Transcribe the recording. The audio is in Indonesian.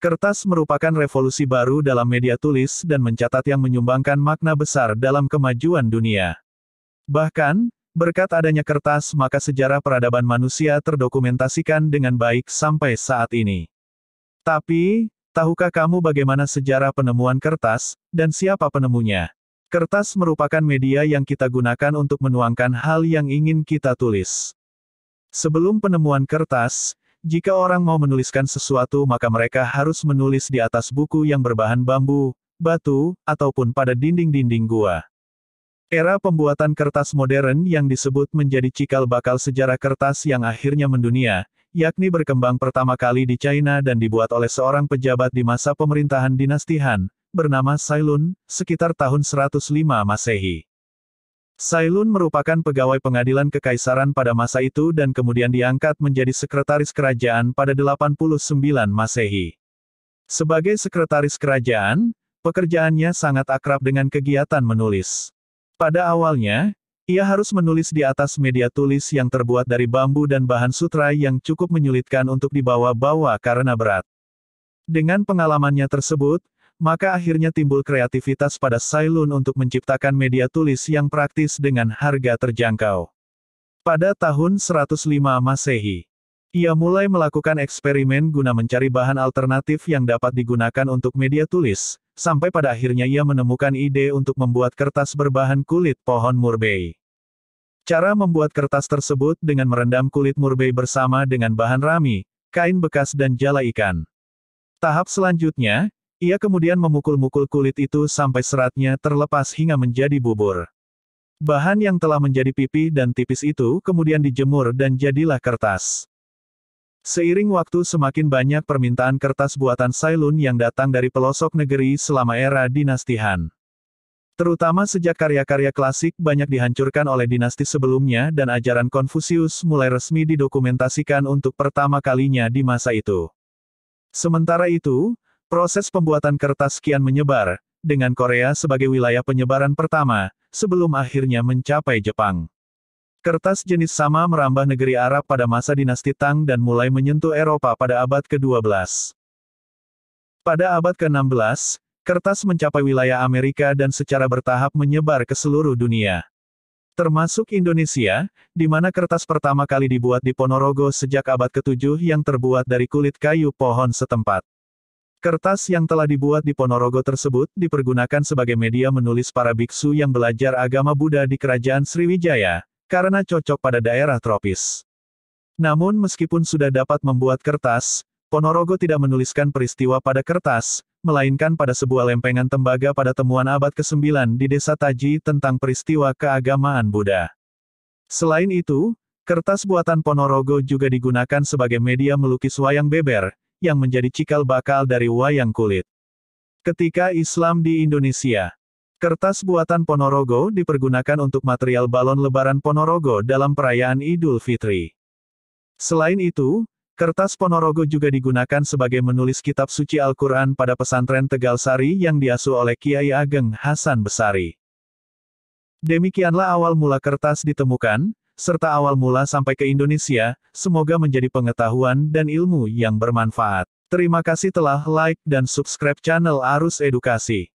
Kertas merupakan revolusi baru dalam media tulis dan mencatat yang menyumbangkan makna besar dalam kemajuan dunia. Bahkan, berkat adanya kertas maka sejarah peradaban manusia terdokumentasikan dengan baik sampai saat ini. Tapi, tahukah kamu bagaimana sejarah penemuan kertas, dan siapa penemunya? Kertas merupakan media yang kita gunakan untuk menuangkan hal yang ingin kita tulis. Sebelum penemuan kertas, jika orang mau menuliskan sesuatu maka mereka harus menulis di atas buku yang berbahan bambu, batu, ataupun pada dinding-dinding gua. Era pembuatan kertas modern yang disebut menjadi cikal bakal sejarah kertas yang akhirnya mendunia, yakni berkembang pertama kali di China dan dibuat oleh seorang pejabat di masa pemerintahan dinasti Han, bernama Cai Lun, sekitar tahun 105 Masehi. Cai Lun merupakan pegawai pengadilan kekaisaran pada masa itu dan kemudian diangkat menjadi sekretaris kerajaan pada 89 Masehi. Sebagai sekretaris kerajaan, pekerjaannya sangat akrab dengan kegiatan menulis. Pada awalnya, ia harus menulis di atas media tulis yang terbuat dari bambu dan bahan sutra yang cukup menyulitkan untuk dibawa-bawa karena berat. Dengan pengalamannya tersebut, maka akhirnya timbul kreativitas pada Cai Lun untuk menciptakan media tulis yang praktis dengan harga terjangkau. Pada tahun 105 Masehi, ia mulai melakukan eksperimen guna mencari bahan alternatif yang dapat digunakan untuk media tulis, sampai pada akhirnya ia menemukan ide untuk membuat kertas berbahan kulit pohon murbei. Cara membuat kertas tersebut dengan merendam kulit murbei bersama dengan bahan rami, kain bekas dan jala ikan. Tahap selanjutnya, ia kemudian memukul-mukul kulit itu sampai seratnya terlepas hingga menjadi bubur. Bahan yang telah menjadi pipih dan tipis itu kemudian dijemur dan jadilah kertas. Seiring waktu semakin banyak permintaan kertas buatan Cai Lun yang datang dari pelosok negeri selama era dinasti Han. Terutama sejak karya-karya klasik banyak dihancurkan oleh dinasti sebelumnya dan ajaran Konfusius mulai resmi didokumentasikan untuk pertama kalinya di masa itu. Sementara itu, proses pembuatan kertas kian menyebar, dengan Korea sebagai wilayah penyebaran pertama, sebelum akhirnya mencapai Jepang. Kertas jenis sama merambah negeri Arab pada masa dinasti Tang dan mulai menyentuh Eropa pada abad ke-12. Pada abad ke-16, kertas mencapai wilayah Amerika dan secara bertahap menyebar ke seluruh dunia. Termasuk Indonesia, di mana kertas pertama kali dibuat di Ponorogo sejak abad ke-7 yang terbuat dari kulit kayu pohon setempat. Kertas yang telah dibuat di Ponorogo tersebut dipergunakan sebagai media menulis para biksu yang belajar agama Buddha di Kerajaan Sriwijaya, karena cocok pada daerah tropis. Namun meskipun sudah dapat membuat kertas, Ponorogo tidak menuliskan peristiwa pada kertas, melainkan pada sebuah lempengan tembaga pada temuan abad ke-9 di Desa Taji tentang peristiwa keagamaan Buddha. Selain itu, kertas buatan Ponorogo juga digunakan sebagai media melukis wayang beber, yang menjadi cikal bakal dari wayang kulit. Ketika Islam di Indonesia, kertas buatan Ponorogo dipergunakan untuk material balon lebaran Ponorogo dalam perayaan Idul Fitri. Selain itu, kertas Ponorogo juga digunakan sebagai menulis kitab suci Al-Quran pada pesantren Tegal Sari yang diasuh oleh Kiai Ageng Hasan Besari. Demikianlah awal mula kertas ditemukan, serta awal mula sampai ke Indonesia, semoga menjadi pengetahuan dan ilmu yang bermanfaat. Terima kasih telah like dan subscribe channel Arus Edukasi.